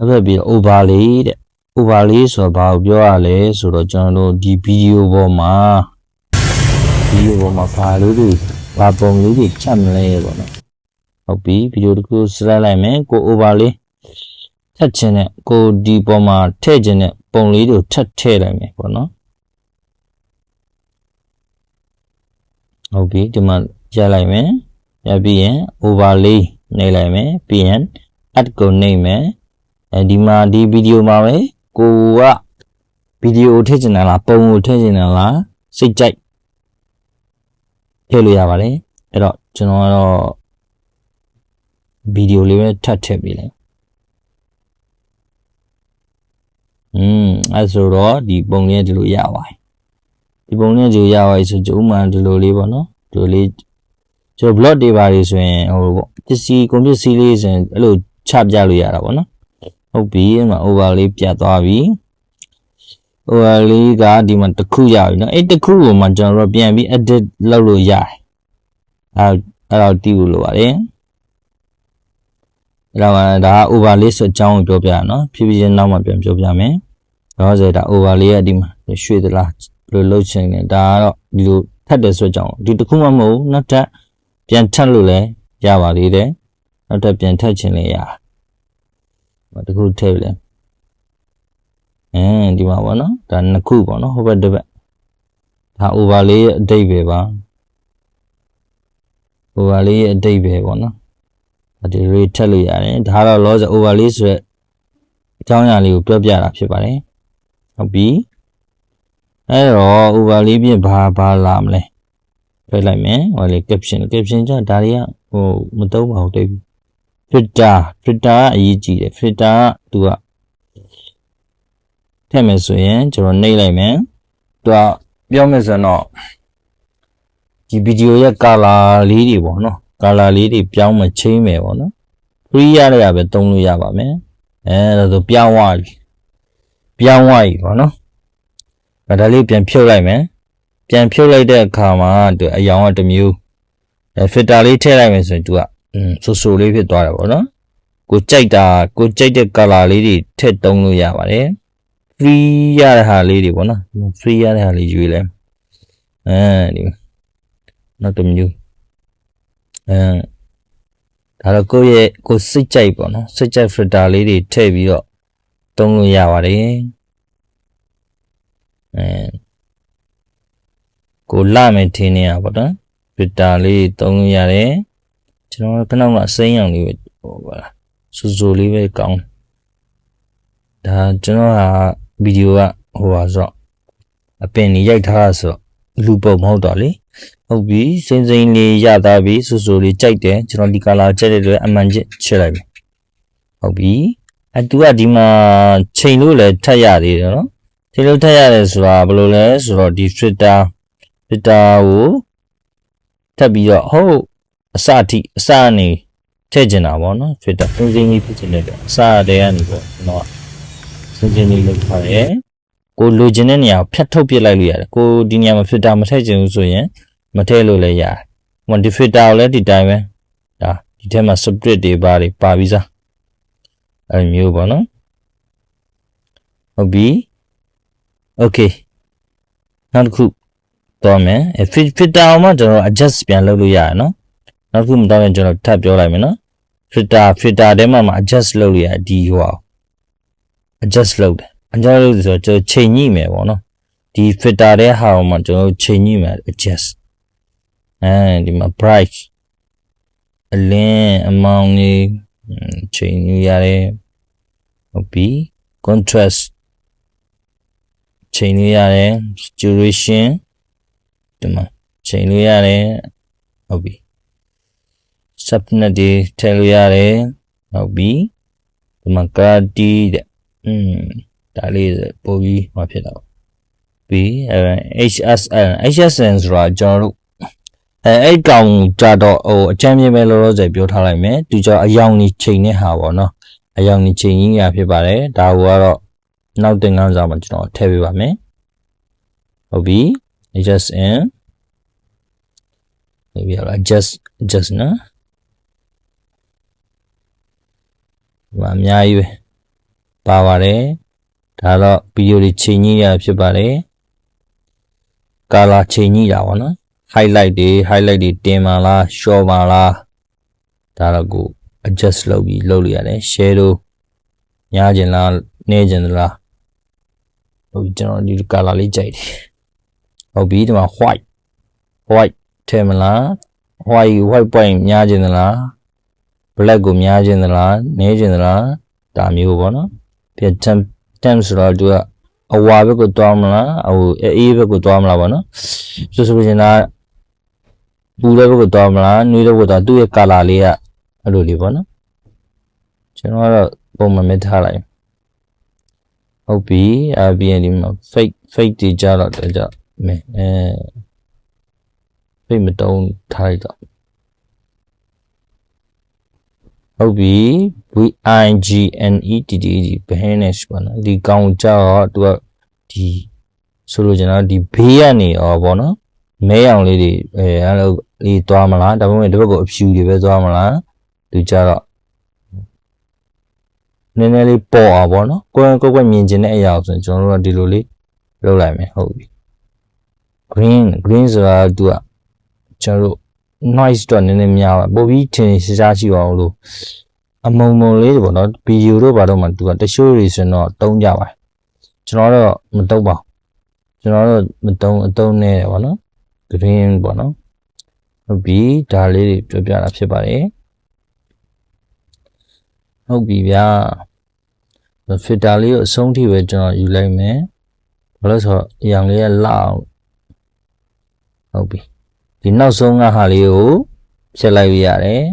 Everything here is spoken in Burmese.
အဲ့ပြီး overlay တဲ့ overlay ဆိုတော့ဘာကိုပြောရလဲဆိုတော့ကျွန်တော်တို့ဒီ video ပေါ်မှာဘာလို့ဒီဘာပုံလေးတွေချက်မလဲပေါ့နော်ဟုတ်ပြီ video တစ်ခု select လိုက်မယ်ကို overlay ထပ်ခြင်းနဲ့ကိုဒီပေါ်မှာထည့်ခြင်းနဲ့ပုံလေးတွေကိုထပ်ထည့်လိုက်မယ်ပေါ့နော်ဟုတ်ပြီဒီမှာရက်လိုက်မယ်ရပြီးရင် overlay နှိပ်လိုက်မယ်ပြီးရင် add ကိုနှိပ်မယ်ဒီမှာဒီ video မှာပဲကိုက video ထည့်ချင်တယ်လားပုံကိုထည့်ချင်တယ်လားစိတ်ကြိုက်ထည့်လို့ရပါတယ်အဲ့တော့ကျွန်တော်ကတော့ video လေးပဲထပ်ထည့်ပေးလိုက်အဲ့ဆိုတော့ဒီပုံလေးဒီလိုရပါတယ်ဒီပုံလေးဒီလိုရပါတယ်ဆိုဥမာဒီလိုလေးပေါ့နော်ဒီလိုလေးကျွန်တော် blog တွေပါတယ်ဆိုရင်ဟိုပေါ့ပစ္စည်းကွန်ပျူတာလေးဆိုရင်အဲ့လိုချပြလို့ရတာပေါ့နော်ဟုတ်ပြီအဲ့မှာ overlay ပြတ်သွားပြီ overlay ကဒီမှာတစ်ခုရပြီเนาะအဲ့တစ်ခုကိုမှကျွန်တော်တို့ပြန်ပြီး edit လုပ်လို့ရတယ်အဲ့တော့တီးလို့လိုပါတယ်အဲ့တော့ဒါက overlay ဆိုအကြောင်းကိုပြောပြရနော်ဖြည်းဖြည်းချင်းနောက်မှပြန်ပြောပြမယ်တော့ဆိုဒါ overlay ကဒီမှာရွှေ့သလားဘယ်လိုလုပ်ချင်လဲဒါကတော့ဒီလိုထပ်တယ်ဆိုအကြောင်းဒီတစ်ခုမှမဟုတ်နောက်ထပ်ပြန်ထပ်လို့လည်းရပါသေးတယ်နောက်ထပ်ပြန်ထပ်ချင်လည်းရတစ်ခုထည့်လဲဒီမှာပေါ့နော်ဒါနှစ်ခုပေါ့နော်ဟိုဘက်တစ်ဘက်ဒါ overlay ရဲ့အဓိပ္ပာယ်ပါ overlay ရဲ့အဓိပ္ပာယ်ပေါ့နော်ဒီလိုထည့်လို့ရတယ်ဒါတော့ loss overlay ဆိုတဲ့အကြောင်းအရာလေးကိုပြောပြတာဖြစ်ပါတယ်ဟုတ်ပြီအဲ့တော့ overlay ပြင်ဘာလာမလဲပြလိုက်မယ်ဟိုလေ caption ကြဒါတွေကဟိုမသုံးပါဘူးတိတ်ပြီ filter ကအရေးကြီးတယ် filter ကသူကထည့်မယ်ဆိုရင်ကျွန်တော်နှိပ်လိုက်မယ်သူကပြောမယ်ဆိုတော့ဒီ video ရဲ့ color လေးတွေပေါ့နော် color လေးတွေပြောင်းမချင်းမယ်ပေါ့နော် free ရတဲ့ရပဲသုံးလို့ရပါမယ်ဒါဆိုပြောင်းသွားပြီပေါ့နော်ဒါလေးပြန်ဖြုတ်လိုက်မယ်ပြန်ဖြုတ်လိုက်တဲ့အခါမှာသူအယောင်ကတစ်မျိုးfilter လေးထည့်လိုက်မယ်ဆိုရင်သူကဆိုလေးဖြစ်သွားတယ်ပေါ့နော်ကိုကြိုက်တဲ့ color လေးတွေထည့်သုံးလို့ရပါတယ် free ရတဲ့ဟာလေးတွေပေါ့နော် free ရတဲ့ဟာလေးရွေးလဲဒီနောက်တစ်မျိုးဒါတော့ကိုစိတ်ကြိုက်ပေါ့နော်စိတ်ကြိုက် filter လေးတွေထည့်ပြီးတော့သုံးလို့ရပါတယ်ကိုလာမယ်ထင်းနေရပါတော့ filter လေးသုံးလို့ရတယ်ကျွန်တော်ခဏမှအစိမ်းရောင်လေးပဲဟိုပါလားစိုးလေးပဲကောင်းဒါကျွန်တော်ဟာဗီဒီယိုကဟိုပါဆိုတော့အပင်ကြီးရိုက်ထားတာဆိုတော့လူပုံမဟုတ်တော့လေဟုတ်ပြီစိမ့်လေးရသားပြီစိုးလေးကြိုက်တယ်ကျွန်တော်ဒီ color ကြိုက်တဲ့အတွက်အမှန်ချက်လိုက်ပြီဟုတ်ပြီသူကဒီမှာချိန်လို့လည်းထပ်ရသေးတယ်နော်ချိန်လို့ထပ်ရတယ်ဆိုတာဘယ်လိုလဲဆိုတော့ဒီ filter ကိုထပ်ပြီးတော့ဟုတ်အစအနေထည့်ကျင်တာပေါ့နော် filter စိမ့်လေးဖြစ်ကျင်တဲ့အစတည်းကနေပေါ့ကျွန်တော်စိမ့်လေးလုပ်ထားတယ်ကိုလိုချင်တဲ့နေရာကိုဖြတ်ထုတ်ပစ်လိုက်လို့ရတယ်ကိုဒီနေရာမှာ filter မထည့်ချင်ဘူးဆိုရင်မထည့်လို့လည်းရတယ်ဟိုဒီ filter ကိုလည်းဒီတိုင်းပဲဒါဒီထဲမှာ split တွေပါပြီးစားအဲ့မျိုးပေါ့နော်ဟုတ်ပြီ okay နောက်တစ်ခုတော့မယ် filter မှာကျွန်တော် adjust ပြန်လုပ်လို့ရတယ်နော်နောက်တစ်ခုမတော့ရင်ကျွန်တော်ထပ်ပြောလိုက်မယ်နော် filter ထဲမှာ adjust လုပ်လို့ရတယ်ဒီဟို adjust လုပ်တယ်adjust လုပ်ဆိုတော့ကျွန်တော်ချိန်ညှိမယ်ပေါ့နော်ဒီ filter ထဲဟာမှာကျွန်တော်ချိန်ညှိမယ် adjust ဒီမှာ bright အလင်းအမောင်ကြီးချိန်ညှိရတယ်ဟုတ်ပြီ contrast ချိန်ညှိရတယ် saturation ဒီမှာချိန်လို့ရတယ်ဟုတ်ပြီ subnet တွေထည့်လို့ရတယ်ဟုတ်ပြီဒီမှာ clarity တဲ့ဒါလေးပို့ပြီးဟောဖြစ်တော့ပြီး HSN ဆိုတာကျွန်တော်တို့အဲ့ကောင်ကြတော့ဟိုအချမ်းမြေပဲလောလောဆယ်ပြောထားလိုက်မယ်သူကြောင့်အယောင်ကြီးချိန်တဲ့ဟာပေါ့နော်အယောင်ကြီးချိန်ကြီးရဖြစ်ပါတယ်ဒါကတော့နောက်တင်ကန်းစာမှာကျွန်တော်ထည့်ပေးပါမယ်ဟုတ်ပြီ HSN maybe I'll adjust နော်အများကြီးပဲ ပါပါတယ်ဒါတော့ဗီဒီယိုတွေချိန်ညှိရဖြစ်ပါတယ်ကာလာချိန်ညှိတာပေါ့နော် highlight တွေတင်ပါလား short ပါလားဒါတော့ကို adjust လုပ်ပြီးလုပ်လို့ရတယ် shadow ညားကျင်လားနေကျင်သလားဟုတ်ကျွန်တော်ဒီ color လေးကြိုက်တယ်ဟုတ်ပြီဒီမှာ white ထဲမလား white point ညားကျင်သလား black ကိုညားကျင်သလားနေကျင်သလားဒါမျိုးပေါ့နော်ပြ temp ဆိုတော့သူကအဝါဘက်ကိုတွားမလားအေးဘက်ကိုတွားမလားပေါ့နော်ဆိုရင်ဒါပူတဲ့ဘက်ကိုတွားမလားနွေးတဲ့ဘက်ကိုတွားသူ့ရဲ့ color လေးကအဲ့လိုလေးပေါ့နော်ကျွန်တော်ကတော့ပုံမှန်မဲ့ထားလိုက်ဟုတ်ပြီပြီးရင်ဒီမှာ fake တွေကြတော့တကြမဲfake မတုံးထားလိုက်တော့ဟုတ်ပြီ VIGNETTED vanish ပေါ့နော်ဒီကောင်ကြတော့သူကဒီဆိုလိုချင်တာဒီဘေးကနေရောပေါ့နော်မဲရောင်လေးတွေအဲ့လိုလေးသွားမလားဒါပေမဲ့ဒီဘက်ကိုအဖြူတွေပဲသွားမလားသူကြတော့နည်းနည်းလေးပေါ်အောင်ပေါ့နော်ကိုယ်မြင်ကျင်တဲ့အရာဆိုရင်ကျွန်တော်တို့ကဒီလိုလေးလုပ်လိုက်မယ်ဟုတ်ပြီ green ဆိုတာသူကကျွန်တော်တို့ noise တော့နည်းနည်းများပါပို့ပြီးထင်ရှားရှိအောင်လို့အမုံလေးတွေပေါ့နော်ဗီဒီယိုတို့ဘာတော့မှသူကတချို့တွေဆိုတော့တုံးကြပါတယ်ကျွန်တော်တော့မတုံးပါကျွန်တော်တော့မတုံးအတုံးနဲ့ပေါ့နော် green ပေါ့နော်ဟုတ်ပြီဒါလေးတွေပြောပြတာဖြစ်ပါတယ်ဟုတ်ပြီဗျာ filter လေးကိုအဆုံးထိပဲကျွန်တော်ယူလိုက်မယ်ဘာလို့ဆိုတော့အရာလေးကလောက်ဟုတ်ပြီဒီနောက်ဆုံးကဟာလေးကိုဖြတ်လိုက်ရရတယ်